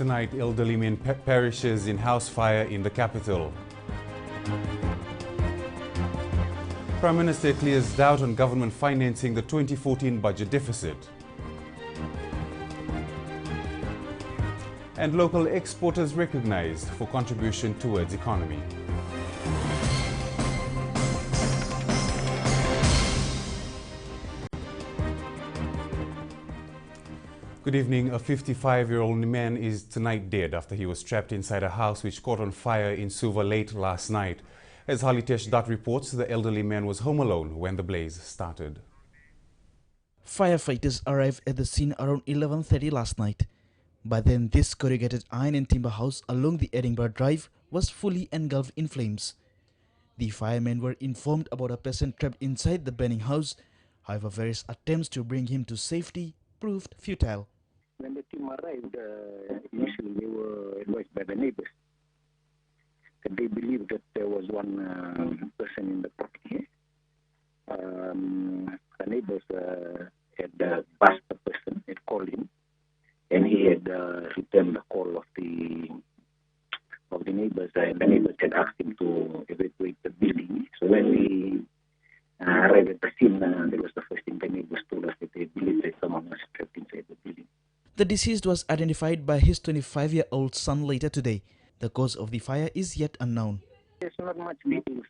Tonight, elderly man perishes in house fire in the capital. Prime Minister clears doubt on government financing the 2014 budget deficit. And local exporters recognized for contribution towards economy. Good evening. A 55-year-old man is tonight dead after he was trapped inside a house which caught on fire in Suva late last night. As Halitesh Dutt reports, the elderly man was home alone when the blaze started. Firefighters arrived at the scene around 11:30 last night. By then, this corrugated iron and timber house along the Edinburgh Drive was fully engulfed in flames. The firemen were informed about a person trapped inside the burning house. However, various attempts to bring him to safety proved futile. When the team arrived, initially they were advised by the neighbors that they believed that there was one person in the property. The neighbors had passed the person, had called him, and he had returned the call of the neighbors, and the neighbors had asked him to evacuate the building. So when we arrived at the scene, that was the first thing the neighbors told us, that they believed that someone was trapped inside the building. The deceased was identified by his 25-year-old son later today. The cause of the fire is yet unknown. There's not much details.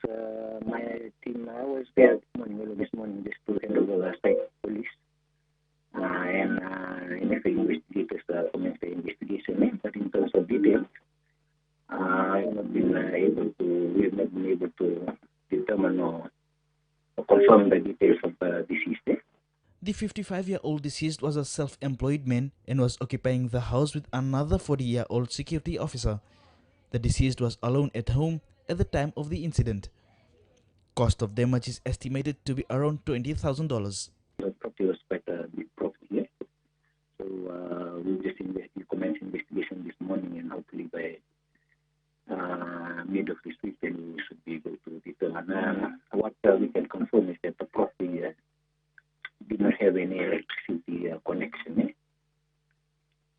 My team, I was there this morning just to handle the site police. And investigators commenced the investigation. But in terms of details, we have not been able to determine or confirm the details of the deceased. The 55-year-old deceased was a self-employed man and was occupying the house with another 40-year-old security officer. The deceased was alone at home at the time of the incident. Cost of damage is estimated to be around $20,000. The property was quite a big property, so we commenced investigation this morning, and hopefully by mid of this week, then we should be able to determine. What we can confirm is that the property did not have any electricity connection.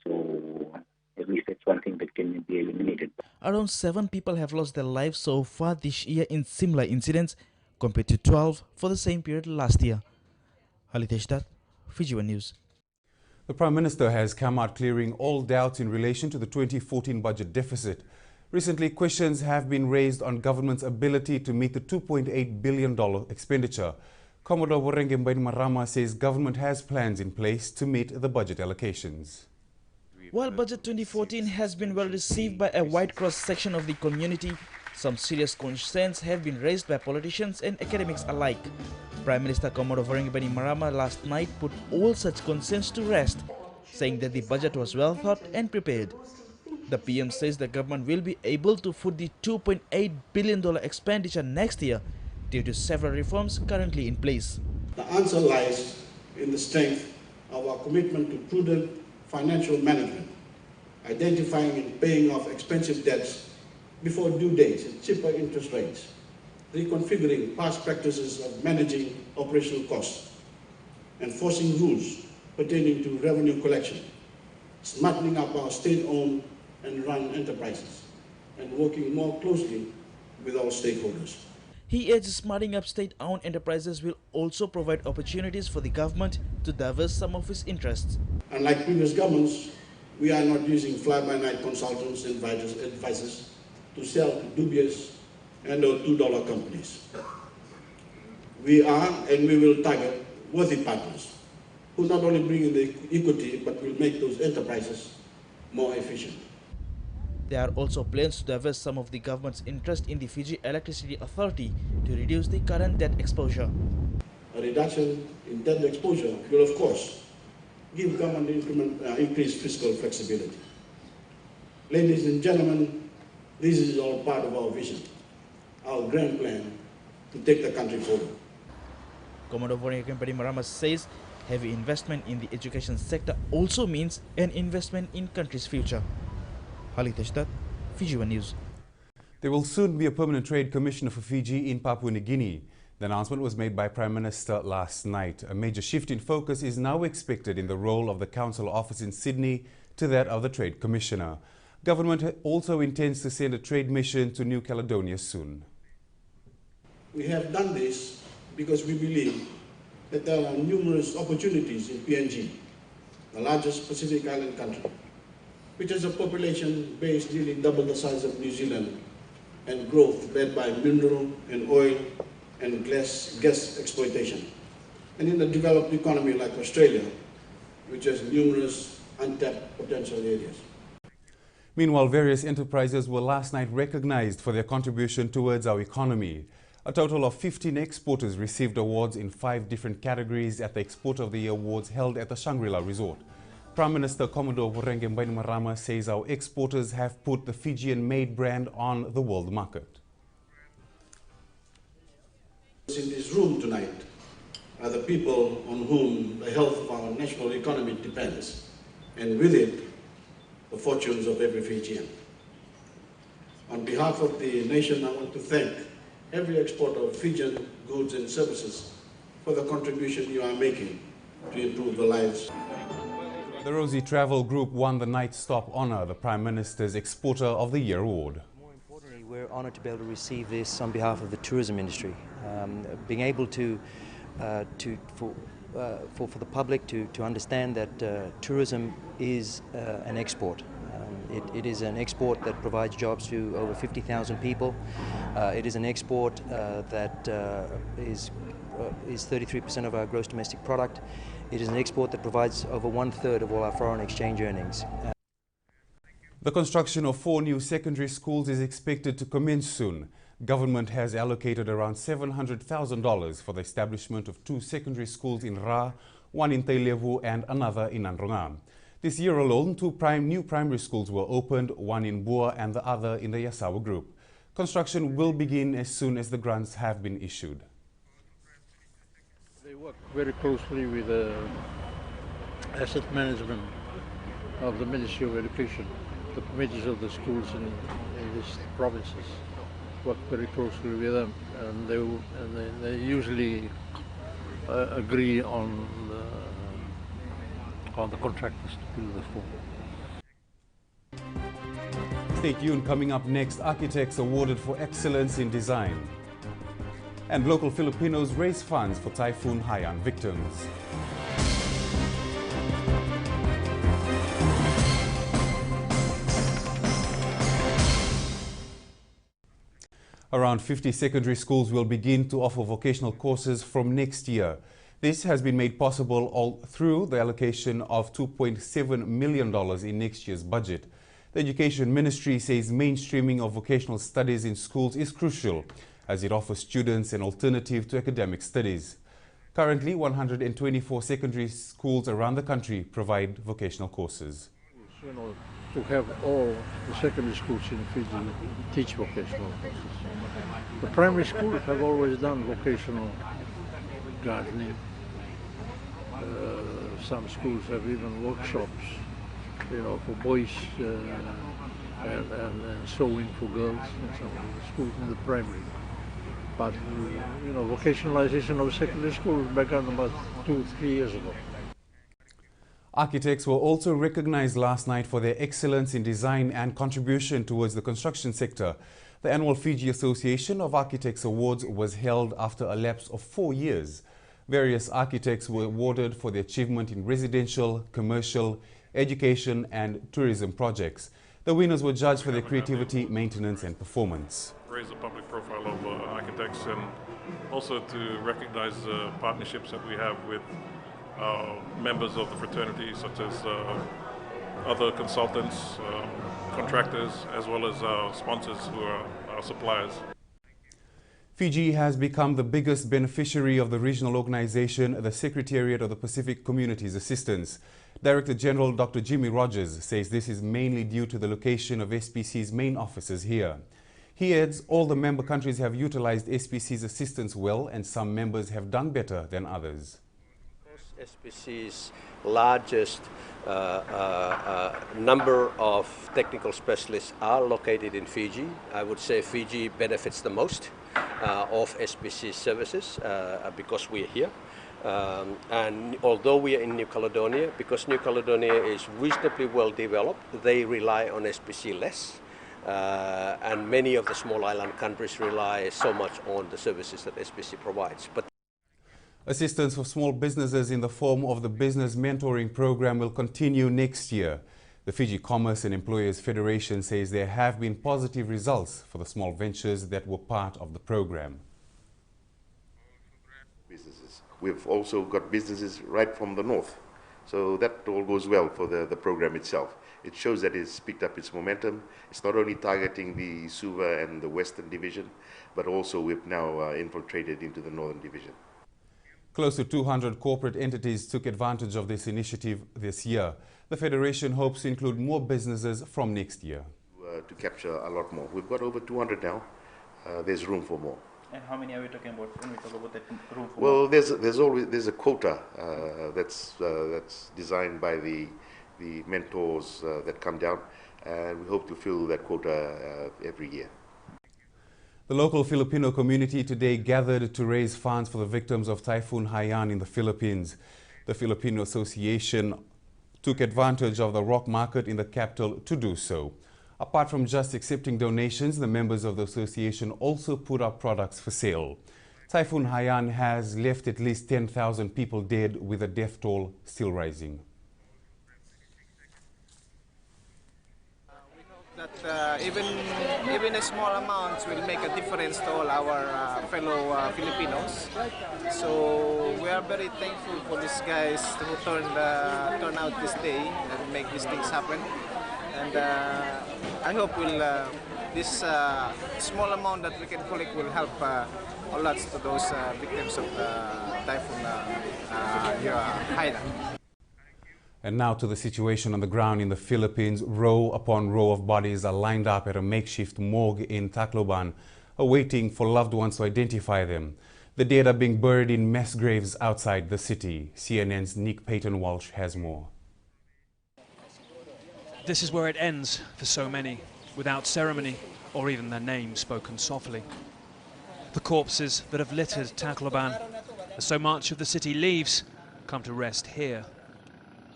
So at least that's one thing that can be eliminated. Around 7 people have lost their lives so far this year in similar incidents, compared to 12 for the same period last year. Halitesh Dutt, Fiji One News. The Prime Minister has come out clearing all doubts in relation to the 2014 budget deficit. Recently, questions have been raised on government's ability to meet the $2.8 billion expenditure. Commodore Vocational Marama says government has plans in place to meet the budget allocations. While Budget 2014 has been well received by a wide cross-section of the community, some serious concerns have been raised by politicians and academics alike. Prime Minister Commodore Vocational Marama last night put all such concerns to rest, saying that the budget was well thought and prepared. The PM says the government will be able to foot the $2.8 billion expenditure next year due to several reforms currently in place. The answer lies in the strength of our commitment to prudent financial management, identifying and paying off expensive debts before due dates at cheaper interest rates, reconfiguring past practices of managing operational costs, enforcing rules pertaining to revenue collection, smartening up our state-owned and run enterprises, and working more closely with our stakeholders. He adds smarting up state-owned enterprises will also provide opportunities for the government to divert some of its interests. Unlike previous governments, we are not using fly-by-night consultants and advisors to sell to dubious and or $2 companies. We are and we will target worthy partners who not only bring in the equity but will make those enterprises more efficient. There are also plans to divert some of the government's interest in the Fiji Electricity Authority to reduce the current debt exposure. A reduction in debt exposure will, of course, give government increased fiscal flexibility. Ladies and gentlemen, this is all part of our vision, our grand plan to take the country forward. Commodore Vocational Marama says heavy investment in the education sector also means an investment in country's future. Halitesh Dutt, Fiji One News. There will soon be a permanent trade commissioner for Fiji in Papua New Guinea. The announcement was made by Prime Minister last night. A major shift in focus is now expected in the role of the Council Office in Sydney to that of the Trade Commissioner. Government also intends to send a trade mission to New Caledonia soon. We have done this because we believe that there are numerous opportunities in PNG, the largest Pacific Island country, which has a population base nearly double the size of New Zealand and growth led by mineral and oil and gas exploitation. And in a developed economy like Australia, which has numerous untapped potential areas. Meanwhile, various enterprises were last night recognized for their contribution towards our economy. A total of 15 exporters received awards in 5 different categories at the Exporter of the Year Awards held at the Shangri-La Resort. Prime Minister Commodore Vorenge Bainimarama says our exporters have put the Fijian-made brand on the world market. In this room tonight are the people on whom the health of our national economy depends, and with it, the fortunes of every Fijian. On behalf of the nation, I want to thank every exporter of Fijian goods and services for the contribution you are making to improve the lives. The Rosie Travel Group won the Night Stop honor, the Prime Minister's Exporter of the Year award. More importantly, we're honoured to be able to receive this on behalf of the tourism industry. Being able for the public to understand that tourism is an export. It is an export that provides jobs to over 50,000 people. It is an export that is 33% of our gross domestic product. It is an export that provides over 1/3 of all our foreign exchange earnings. The construction of 4 new secondary schools is expected to commence soon. Government has allocated around $700,000 for the establishment of 2 secondary schools in Ra, one in Tailevu and another in Andronga. This year alone, 2 new primary schools were opened, one in Bua and the other in the Yasawa group. Construction will begin as soon as the grants have been issued. They work very closely with the asset management of the Ministry of Education. The committees of the schools in these provinces work very closely with them, and they usually agree on the contractors to build the school. Stay tuned. Coming up next, architects awarded for excellence in design. And local Filipinos raise funds for Typhoon Haiyan victims. Around 50 secondary schools will begin to offer vocational courses from next year. This has been made possible all through the allocation of $2.7 million in next year's budget. The Education Ministry says mainstreaming of vocational studies in schools is crucial, as it offers students an alternative to academic studies. Currently, 124 secondary schools around the country provide vocational courses. To have all the secondary schools in Fiji teach vocational courses. The primary schools have always done vocational gardening. Some schools have even workshops, for boys and sewing for girls in some of the schools in the primary. But, vocationalization of secondary schools began about 2-3 years ago. Architects were also recognized last night for their excellence in design and contribution towards the construction sector. The annual Fiji Association of Architects Awards was held after a lapse of 4 years. Various architects were awarded for their achievement in residential, commercial, education and tourism projects. The winners were judged for their creativity, maintenance and performance. Raise the public profile of architects, and also to recognize the partnerships that we have with members of the fraternity, such as other consultants, contractors, as well as sponsors who are our suppliers. Fiji has become the biggest beneficiary of the regional organization, the Secretariat of the Pacific Communities Assistance. Director General Dr. Jimmy Rogers says this is mainly due to the location of SPC's main offices here. He adds all the member countries have utilized SPC's assistance well, and some members have done better than others. SPC's largest number of technical specialists are located in Fiji. I would say Fiji benefits the most of SPC services because we are here. And although we are in New Caledonia, because New Caledonia is reasonably well developed, they rely on SPC less. And many of the small island countries rely so much on the services that SPC provides. But assistance for small businesses in the form of the Business Mentoring Program will continue next year. The Fiji Commerce and Employers Federation says there have been positive results for the small ventures that were part of the program. Businesses. We've also got businesses right from the north. So that all goes well for the program itself. It shows that it's picked up its momentum. It's not only targeting the Suva and the Western Division, but also we've now infiltrated into the Northern Division. Close to 200 corporate entities took advantage of this initiative this year. The Federation hopes to include more businesses from next year. To capture a lot more. We've got over 200 now. There's room for more. And how many are we talking about when we talk about that room for more? Well, there's a quota that's designed by the mentors that come down, and we hope to fill that quota every year. The local Filipino community today gathered to raise funds for the victims of Typhoon Haiyan in the Philippines. The Filipino Association took advantage of the rock market in the capital to do so. Apart from just accepting donations, the members of the association also put up products for sale. Typhoon Haiyan has left at least 10,000 people dead, with the death toll still rising. That even a small amounts will make a difference to all our fellow Filipinos. So we are very thankful for these guys who turn out this day and make these things happen. And I hope this small amount that we can collect will help a lot to those victims of Typhoon Haiyan. And now to the situation on the ground in the Philippines. Row upon row of bodies are lined up at a makeshift morgue in Tacloban, awaiting for loved ones to identify them. The dead are being buried in mass graves outside the city. CNN's Nick Payton-Walsh has more. This is where it ends for so many, without ceremony or even their names spoken softly. The corpses that have littered Tacloban, as so much of the city leaves, come to rest here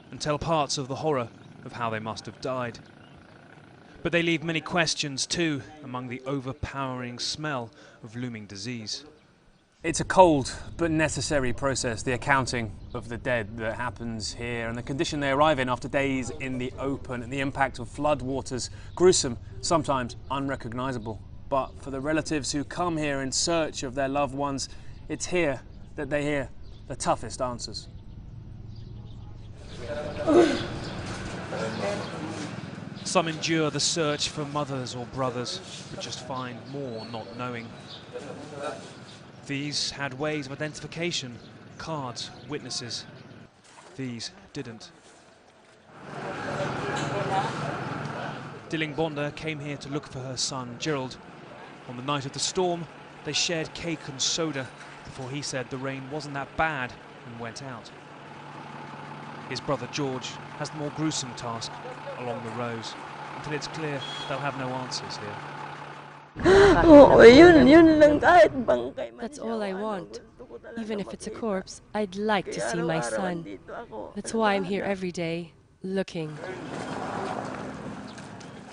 and tell parts of the horror of how they must have died. But they leave many questions too, among the overpowering smell of looming disease. It's a cold but necessary process, the accounting of the dead that happens here and the condition they arrive in after days in the open, and the impact of flood waters, gruesome, sometimes unrecognisable. But for the relatives who come here in search of their loved ones, it's here that they hear the toughest answers. Some endure the search for mothers or brothers, but just find more not knowing. These had ways of identification, cards, witnesses. These didn't. Dilling Bonda came here to look for her son, Gerald. On the night of the storm, they shared cake and soda before he said the rain wasn't that bad and went out. His brother George has the more gruesome task along the rows, until it's clear they'll have no answers here. That's all I want. Even if it's a corpse, I'd like to see my son. That's why I'm here every day, looking.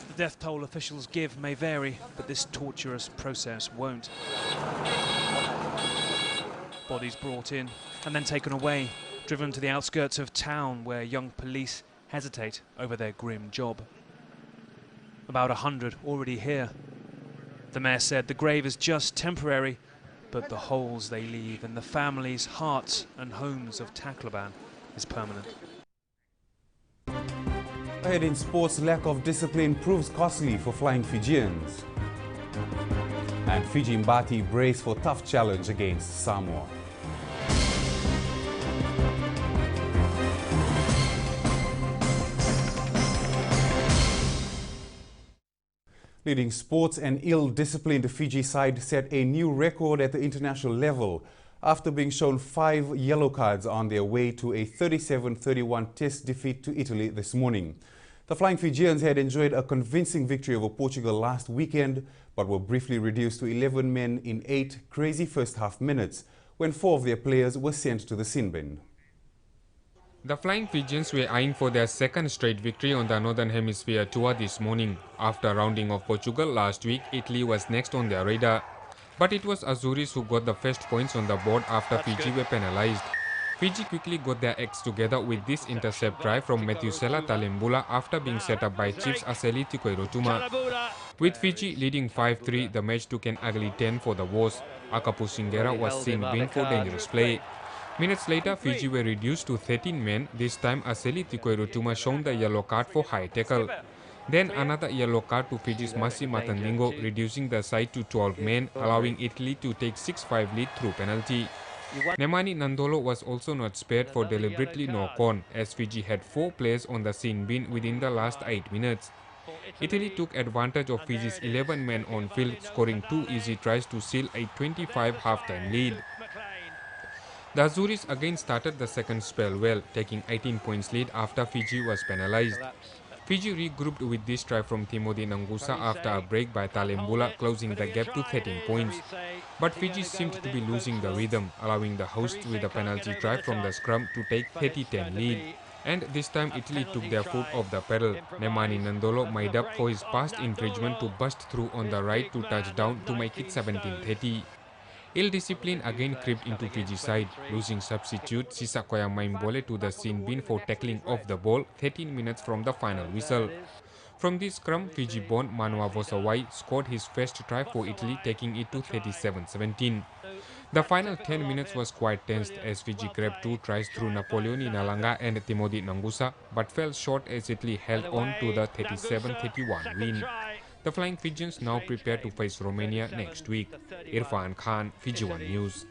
The death toll officials give may vary, but this torturous process won't. Bodies brought in and then taken away, driven to the outskirts of town where young police hesitate over their grim job. About 100 already here. The mayor said the grave is just temporary, but the holes they leave in the families, hearts and homes of Tacloban is permanent. Ahead in sports, lack of discipline proves costly for flying Fijians. And Fiji Mbati brace for tough challenge against Samoa. Leading sports and ill-disciplined Fiji side set a new record at the international level after being shown 5 yellow cards on their way to a 37-31 test defeat to Italy this morning. The Flying Fijians had enjoyed a convincing victory over Portugal last weekend, but were briefly reduced to 11 men in 8 crazy first-half minutes when 4 of their players were sent to the sin bin. The Flying Fijians were eyeing for their second straight victory on the Northern Hemisphere tour this morning. After rounding off Portugal last week, Italy was next on their radar. But it was Azuris who got the first points on the board after Fiji were penalised. Fiji quickly got their acts together with this intercept try from Metusela Talembula after being set up by Chiefs Aseli Tikoirotuma. With Fiji leading 5-3, the match took an ugly 10 for the Wars. Akapu Singera was seen bin for dangerous play. Minutes later, Fiji were reduced to 13 men, this time Aseli Tikoirotuma shown the yellow card for high tackle. Then another yellow card to Fiji's Masi Matandingo, reducing the side to 12 men, allowing Italy to take 6-5 lead through penalty. Nemani Nandolo was also not spared for deliberately knock-on, as Fiji had 4 players on the sin bin within the last 8 minutes. Italy took advantage of Fiji's 11 men on field, scoring 2 easy tries to seal a 25 half-time lead. The Azuris again started the second spell well, taking 18 points lead after Fiji was penalised. Fiji regrouped with this try from Timothy Nangusa after a break by Talembula, closing the gap to 13 points. But Fiji seemed to be losing the rhythm, allowing the hosts with a penalty try from the scrum to take 30-10 lead. And this time Italy took their foot off the pedal. Nemani Nandolo made up for his past infringement to bust through on the right to touch down to make it 17-30. Ill-discipline again crept into Fiji's side, losing substitute Sisakoya Maimbole to the sin bin for tackling off the ball 13 minutes from the final whistle. From this scrum, Fiji-born Manua Vosawai scored his first try for Italy, taking it to 37-17. The final 10 minutes was quite tense as Fiji grabbed 2 tries through Napoleoni Nalanga and Timothy Nangusa, but fell short as Italy held on to the 37-31 win. The Flying Fijians now prepare to face Romania next week. Irfan Khan, Fiji One News.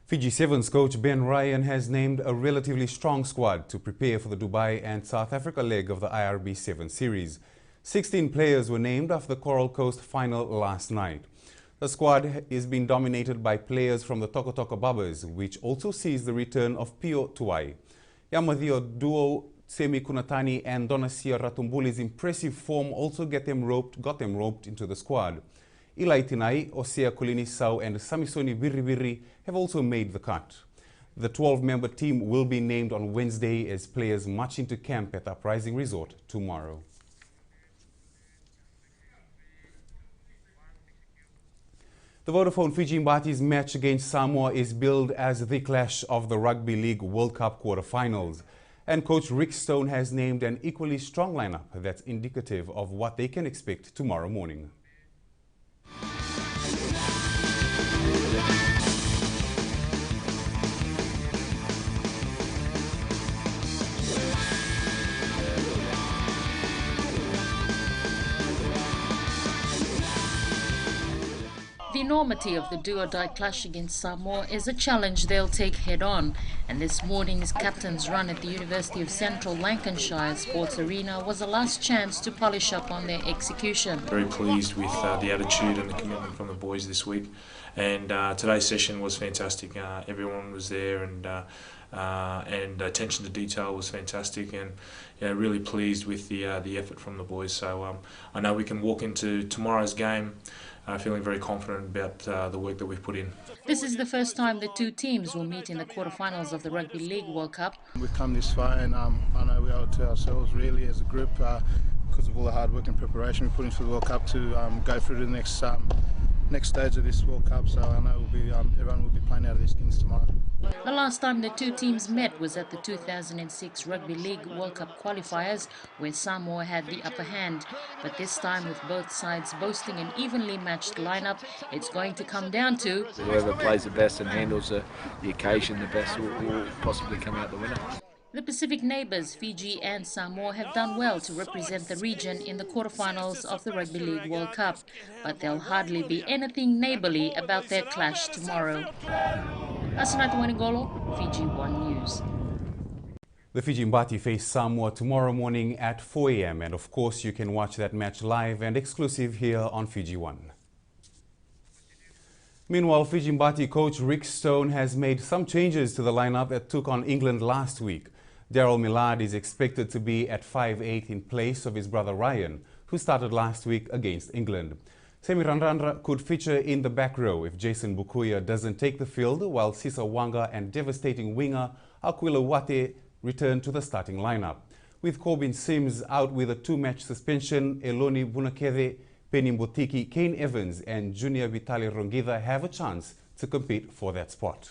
Fiji Sevens coach Ben Ryan has named a relatively strong squad to prepare for the Dubai and South Africa leg of the IRB 7 series. 16 players were named after the Coral Coast final last night. The squad is being dominated by players from the Toko Toko Babas, which also sees the return of Pio Tuai. Yamadio duo Semi Kunatani and Donasia Ratumbuli's impressive form also got them roped into the squad. Eli Tinai, Osea Kolinisau and Samisoni Biribiri have also made the cut. The 12-member team will be named on Wednesday as players march into camp at Uprising Resort tomorrow. The Vodafone Fiji Mbati's match against Samoa is billed as the clash of the Rugby League World Cup quarterfinals. And coach Rick Stone has named an equally strong lineup that's indicative of what they can expect tomorrow morning. The enormity of the do-or-die clash against Samoa is a challenge they'll take head-on, and this morning's captain's run at the University of Central Lancashire Sports Arena was a last chance to polish up on their execution. Very pleased with the attitude and the commitment from the boys this week, and today's session was fantastic. Everyone was there, and attention to detail was fantastic, and really pleased with the effort from the boys. So I know we can walk into tomorrow's game feeling very confident about the work that we've put in. This is the first time the two teams will meet in the quarterfinals of the Rugby League World Cup. We've come this far, and I know we owe it to ourselves really as a group because of all the hard work and preparation we put into the World Cup to go through to the next stage of this World Cup. So I know everyone will be playing out of their skins tomorrow. The last time the two teams met was at the 2006 Rugby League World Cup qualifiers, where Samoa had the upper hand. But this time, with both sides boasting an evenly matched lineup, it's going to come down to whoever plays the best and handles the occasion the best will possibly come out the winner. The Pacific neighbours, Fiji and Samoa, have done well to represent the region in the quarterfinals of the Rugby League World Cup, but there'll hardly be anything neighbourly about their clash tomorrow. Asanatu Wanigolo, Fiji One News. The Fiji Mbati face Samoa tomorrow morning at 4 a.m. and of course you can watch that match live and exclusive here on Fiji One. Meanwhile, Fiji Mbati coach Rick Stone has made some changes to the lineup that took on England last week. Daryl Millard is expected to be at 5'8" in place of his brother Ryan, who started last week against England. Semi Randrandra could feature in the back row if Jason Bukuya doesn't take the field, while Sisa Wanga and devastating winger Aquila Wate return to the starting lineup. With Corbin Sims out with a 2-match suspension, Eloni Bunakede, Penny Mbotiki, Kane Evans and Junior Vitali Rongida have a chance to compete for that spot.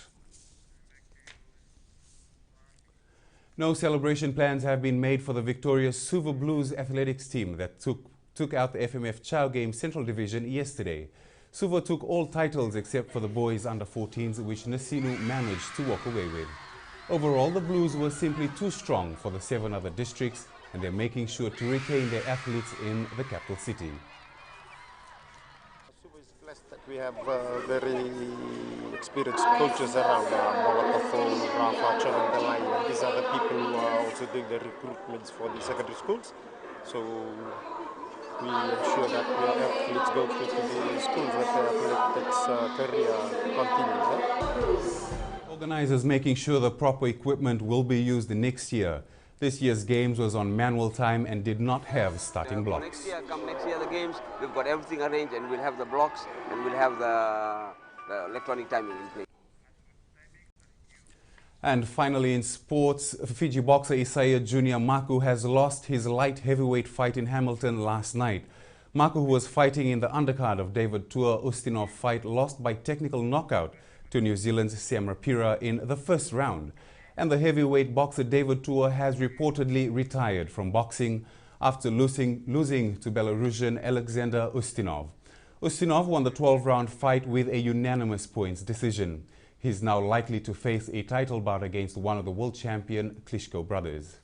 No celebration plans have been made for the victorious Suva Blues athletics team that took out the FMF Chow Game Central Division yesterday. Suva took all titles except for the boys under 14s, which Nasinu managed to walk away with. Overall, the Blues were simply too strong for the 7 other districts, and they're making sure to retain their athletes in the capital city. Suva is blessed that we have very experienced coaches around, Molotofo, Rafa, Chan and the Lion. These are the people who are also doing the recruitments for the secondary schools. So we ensure that our athletes go to the schools that their athletics career continues. Organizers making sure the proper equipment will be used next year. This year's games was on manual time and did not have starting blocks. Next year, the games, we've got everything arranged and we'll have the blocks and we'll have the electronic timing in place. And finally in sports, Fiji boxer Isaiah Junior Maku has lost his light heavyweight fight in Hamilton last night. Maku, who was fighting in the undercard of David Tua Ustinov fight, lost by technical knockout to New Zealand's Sam Rapira in the first round. And the heavyweight boxer David Tua has reportedly retired from boxing after losing to Belarusian Alexander Ustinov. Ustinov won the 12-round fight with a unanimous points decision. He's now likely to face a title bout against one of the world champion Klitschko brothers.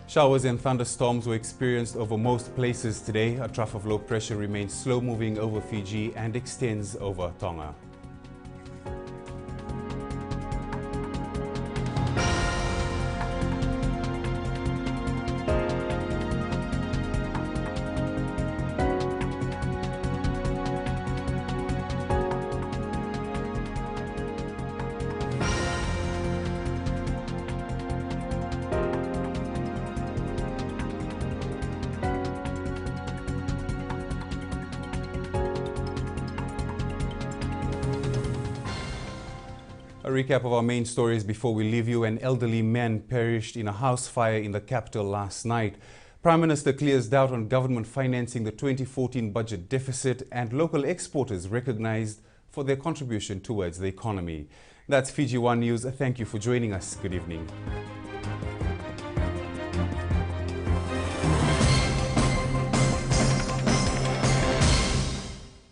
Showers and thunderstorms were experienced over most places today. A trough of low pressure remains slow-moving over Fiji and extends over Tonga. A recap of our main stories before we leave you. An elderly man perished in a house fire in the capital last night. Prime Minister clears doubt on government financing the 2014 budget deficit, and local exporters recognized for their contribution towards the economy. That's Fiji One News. Thank you for joining us. Good evening.